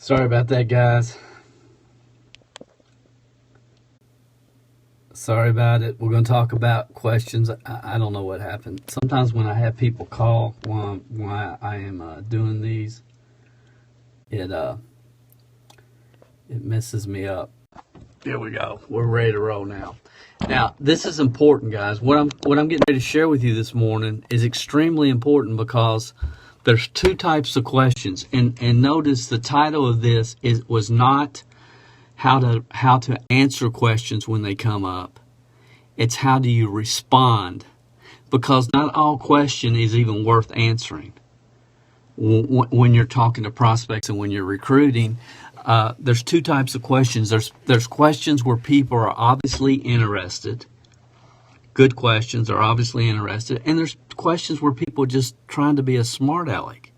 Sorry about that, guys. Sorry about it. We're going to talk about questions. I don't know what happened. Sometimes when I have people call while I am doing these, it messes me up. Here we go. We're ready to roll now. Now, this is important, guys. What I'm getting ready to share with you this morning is extremely important because there's two types of questions. And notice the title of this was not how to answer questions when they come up. It's how do you respond, because not all question is even worth answering. When you're talking to prospects and when you're recruiting, there's two types of questions. There's questions where people are obviously interested. Good questions are obviously interested, and there's questions where people are just trying to be a smart aleck.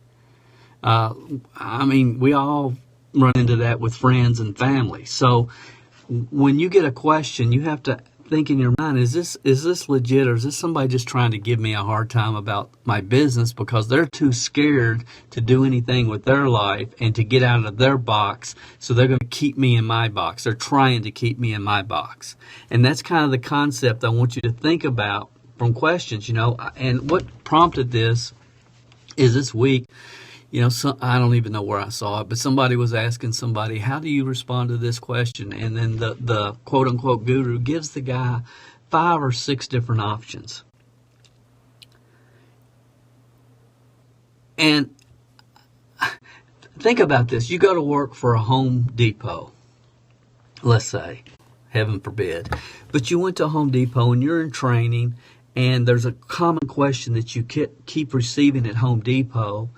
I mean, we all run into that with friends and family. So when you get a question, you have to think in your mind, is this legit, or is this somebody just trying to give me a hard time about my business because they're too scared to do anything with their life and to get out of their box, so they're going to keep me in my box. They're trying to keep me in my box. And that's kind of the concept I want you to think about from questions, And what prompted this is this week, I don't even know where I saw it, but somebody was asking somebody, how do you respond to this question? And then the quote-unquote guru gives the guy 5 or 6 different options. And think about this. You go to work for a Home Depot, let's say, heaven forbid. But you went to Home Depot and you're in training, and there's a common question that you keep receiving at Home Depot.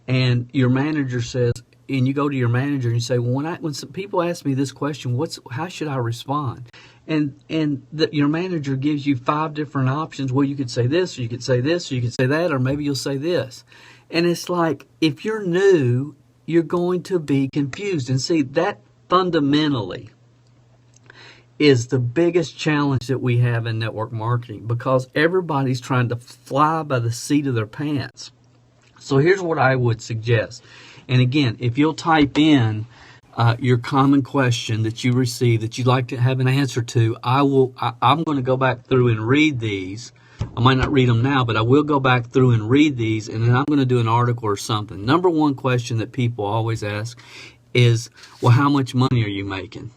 And your manager says, and you go to your manager and you say, well, when some people ask me this question, how should I respond? And your manager gives you 5 different options. Well, you could say this, or you could say this, or you could say that, or maybe you'll say this. And it's like, if you're new, you're going to be confused. And see, that fundamentally is the biggest challenge that we have in network marketing, because everybody's trying to fly by the seat of their pants. So here's what I would suggest. And again, if you'll type in your common question that you receive that you'd like to have an answer to, I'm going to go back through and read these. I might not read them now, but I will go back through and read these, and then I'm going to do an article or something. Number one question that people always ask is, well, how much money are you making?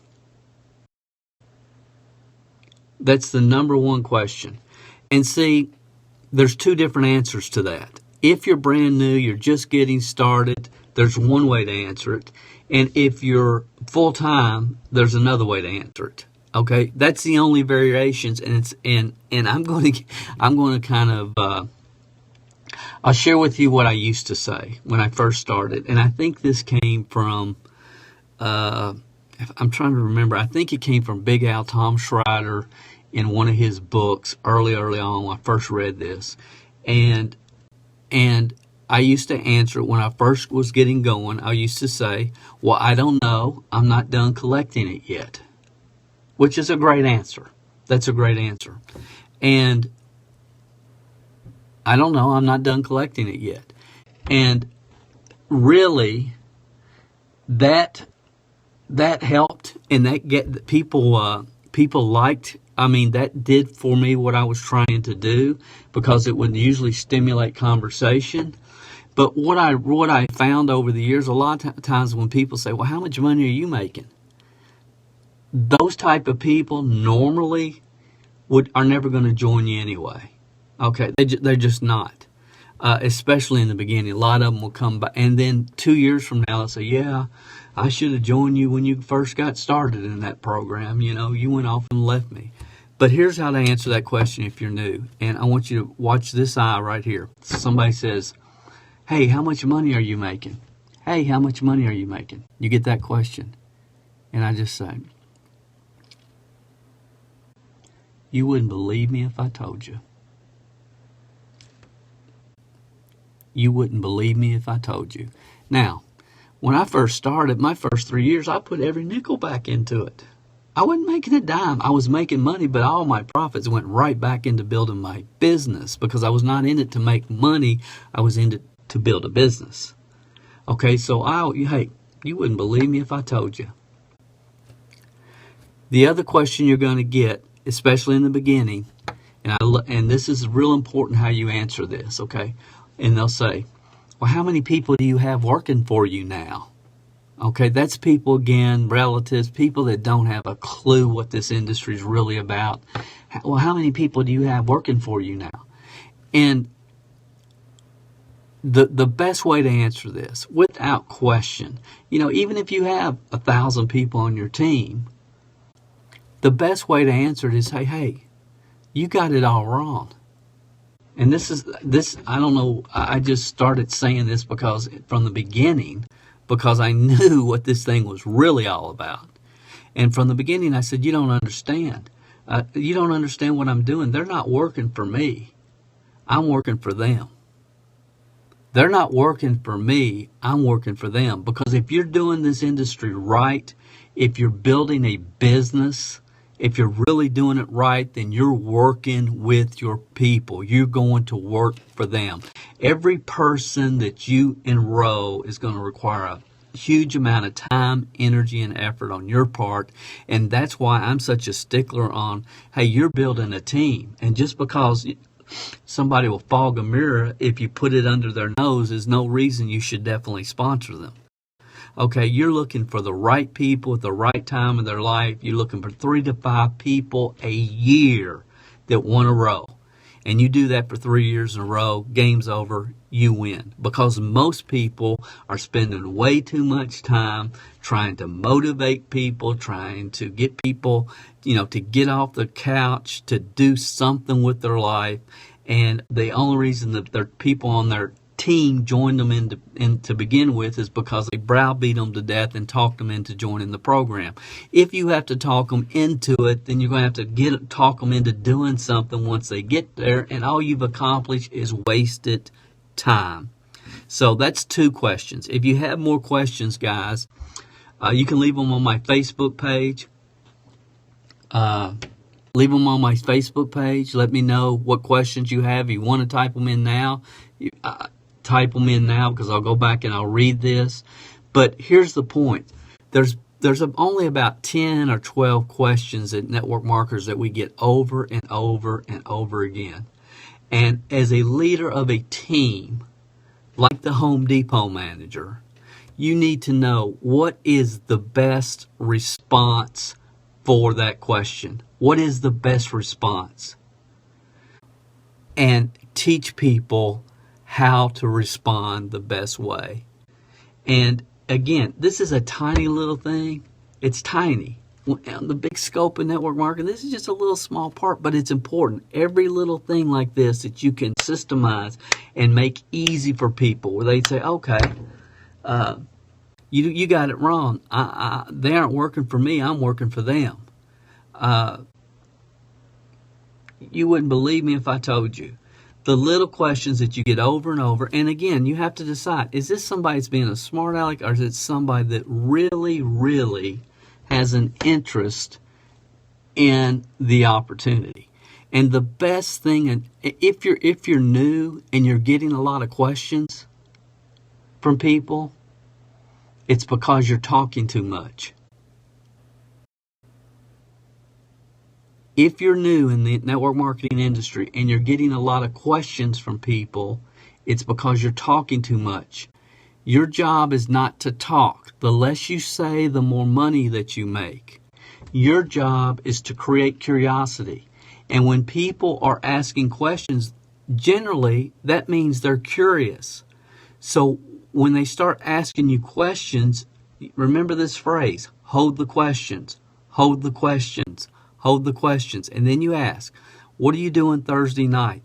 That's the number one question. And see, there's 2 different answers to that. If you're brand new, you're just getting started, there's one way to answer it. And if you're full-time, there's another way to answer it. Okay? That's the only variations, and I'm going to kind of I'll share with you what I used to say when I first started. And I think this came from I'm trying to remember. I think it came from Big Al, Tom Schreider, in one of his books early on when I first read this. And I used to answer it when I first was getting going. I used to say, well, I don't know. I'm not done collecting it yet, which is a great answer. That's a great answer. And I don't know. I'm not done collecting it yet. And really, that helped, and that people liked. I mean, that did for me what I was trying to do, because it would usually stimulate conversation. But what I found over the years, a lot of times when people say, well, how much money are you making? Those type of people normally are never going to join you anyway. Okay, they're just not. Especially in the beginning. A lot of them will come back, and then 2 years from now, they'll say, yeah, I should have joined you when you first got started in that program. You went off and left me. But here's how to answer that question if you're new. And I want you to watch this eye right here. Somebody says, hey, how much money are you making? Hey, how much money are you making? You get that question. And I just say, you wouldn't believe me if I told you. You wouldn't believe me if I told you. Now, when I first started, my first 3 years, I put every nickel back into it. I wasn't making a dime. I was making money, but all my profits went right back into building my business, because I was not in it to make money. I was in it to build a business. Okay, so hey, You wouldn't believe me if I told you. The other question you're going to get, especially in the beginning, and this is real important how you answer this, okay? And they'll say, well, how many people do you have working for you now? Okay, that's people, again, relatives, people that don't have a clue what this industry is really about. Well, how many people do you have working for you now? And the best way to answer this, without question, even if you have 1,000 people on your team, the best way to answer it is say, hey, you got it all wrong. And this, I don't know, I just started saying this because from the beginning, because I knew what this thing was really all about. And from the beginning, I said, you don't understand. You don't understand what I'm doing. They're not working for me. I'm working for them. They're not working for me. I'm working for them. Because if you're doing this industry right, if you're building a business, if you're really doing it right, then you're working with your people. You're going to work for them. Every person that you enroll is going to require a huge amount of time, energy, and effort on your part. And that's why I'm such a stickler on, hey, you're building a team. And just because somebody will fog a mirror if you put it under their nose is no reason you should definitely sponsor them. Okay, you're looking for the right people at the right time in their life. You're looking for 3 to 5 people a year that want to row. And you do that for 3 years in a row, game's over, you win. Because most people are spending way too much time trying to motivate people, trying to get people, to get off the couch, to do something with their life. And the only reason that their people on their team joined them in to begin with is because they browbeat them to death and talked them into joining the program. If you have to talk them into it, then you're going to have to talk them into doing something once they get there, and all you've accomplished is wasted time. So that's 2 questions. If you have more questions, guys, you can leave them on my Facebook page. Leave them on my Facebook page. Let me know what questions you have. If you want to type them in now, type them in now, because I'll go back and I'll read this. But here's the point. There's only about 10 or 12 questions at Network Marketers that we get over and over and over again. And as a leader of a team, like the Home Depot manager, you need to know what is the best response for that question. What is the best response? And teach people how to respond the best way. And again, this is a tiny little thing. It's tiny. On the big scope of network marketing, this is just a little small part, but it's important. Every little thing like this that you can systemize and make easy for people, where they say, okay, you got it wrong. They aren't working for me. I'm working for them. You wouldn't believe me if I told you. The little questions that you get over and over, and again, you have to decide, is this somebody that's being a smart aleck, or is it somebody that really, really has an interest in the opportunity? And the best thing, and if you're new and you're getting a lot of questions from people, it's because you're talking too much. If you're new in the network marketing industry and you're getting a lot of questions from people, it's because you're talking too much. Your job is not to talk. The less you say, the more money that you make. Your job is to create curiosity. And when people are asking questions, generally, that means they're curious. So when they start asking you questions, remember this phrase, hold the questions, hold the questions. Hold the questions. And then you ask, what are you doing Thursday night?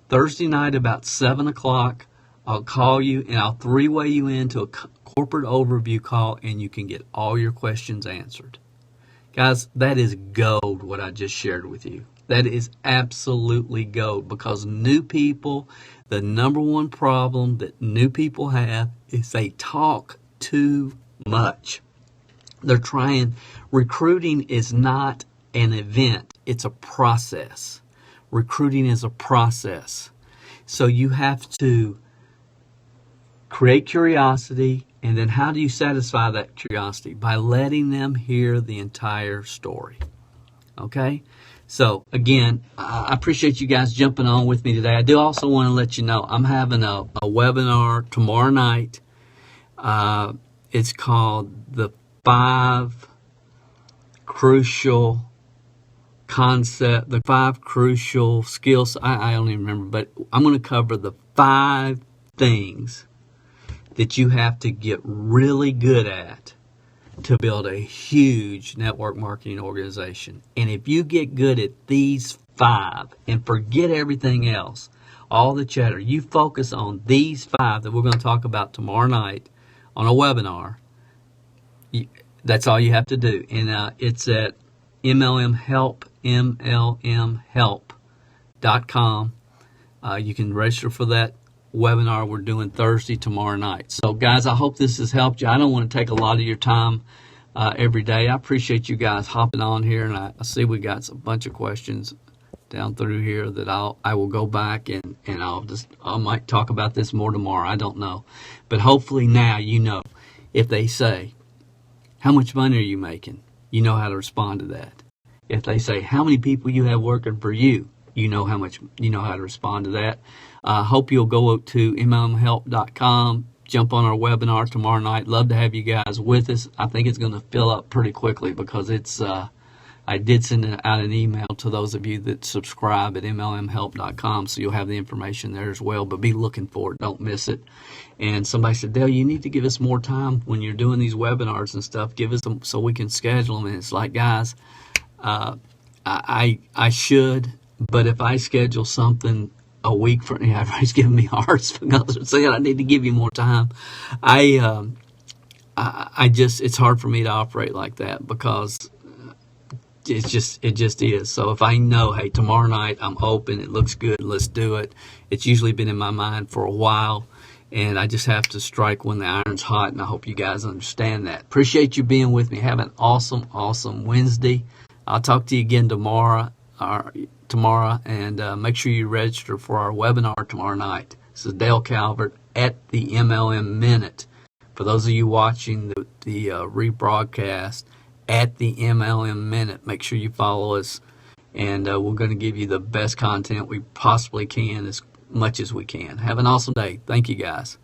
Thursday night about 7 o'clock, I'll call you and I'll 3-way you into a corporate overview call, and you can get all your questions answered. Guys, that is gold, what I just shared with you. That is absolutely gold, because new people, the number one problem that new people have is they talk too much. They're trying. Recruiting is not an event. It's a process. Recruiting is a process. So you have to create curiosity, and then how do you satisfy that curiosity? By letting them hear the entire story. Okay? So, again, I appreciate you guys jumping on with me today. I do also want to let you know I'm having a webinar tomorrow night. It's called The 5 Crucial the 5 crucial skills. I don't even remember, but I'm going to cover the 5 things that you have to get really good at to build a huge network marketing organization. And if you get good at these 5 and forget everything else, all the chatter, you focus on these 5 that we're going to talk about tomorrow night on a webinar, that's all you have to do. And it's at MLMhelp.com. You can register for that webinar we're doing Thursday tomorrow night. So guys, I hope this has helped you. I don't want to take a lot of your time every day. I appreciate you guys hopping on here, and I see we got a bunch of questions down through here that I will go back and I might talk about this more tomorrow. I don't know, but hopefully now you know. If they say, how much money are you making? You know how to respond to that. If they say, how many people you have working for you? You know how to respond to that. Hope you'll go to MLMhelp.com, jump on our webinar tomorrow night. Love to have you guys with us. I think it's going to fill up pretty quickly because it's. I did send out an email to those of you that subscribe at MLMhelp.com, so you'll have the information there as well. But be looking for it. Don't miss it. And somebody said, Dale, you need to give us more time when you're doing these webinars and stuff. Give us them so we can schedule them. And it's like, guys, I should, but if I schedule something a week for everybody's giving me hearts because they're saying I need to give you more time. I just, it's hard for me to operate like that because it just is. So if I know, hey, tomorrow night I'm open, it looks good, let's do it. It's usually been in my mind for a while, and I just have to strike when the iron's hot, and I hope you guys understand that. Appreciate you being with me. Have an awesome Wednesday. I'll talk to you again tomorrow, and make sure you register for our webinar tomorrow night. This is Dale Calvert at the MLM Minute. For those of you watching the rebroadcast, at the MLM Minute, make sure you follow us, and we're going to give you the best content we possibly can as much as we can. Have an awesome day. Thank you, guys.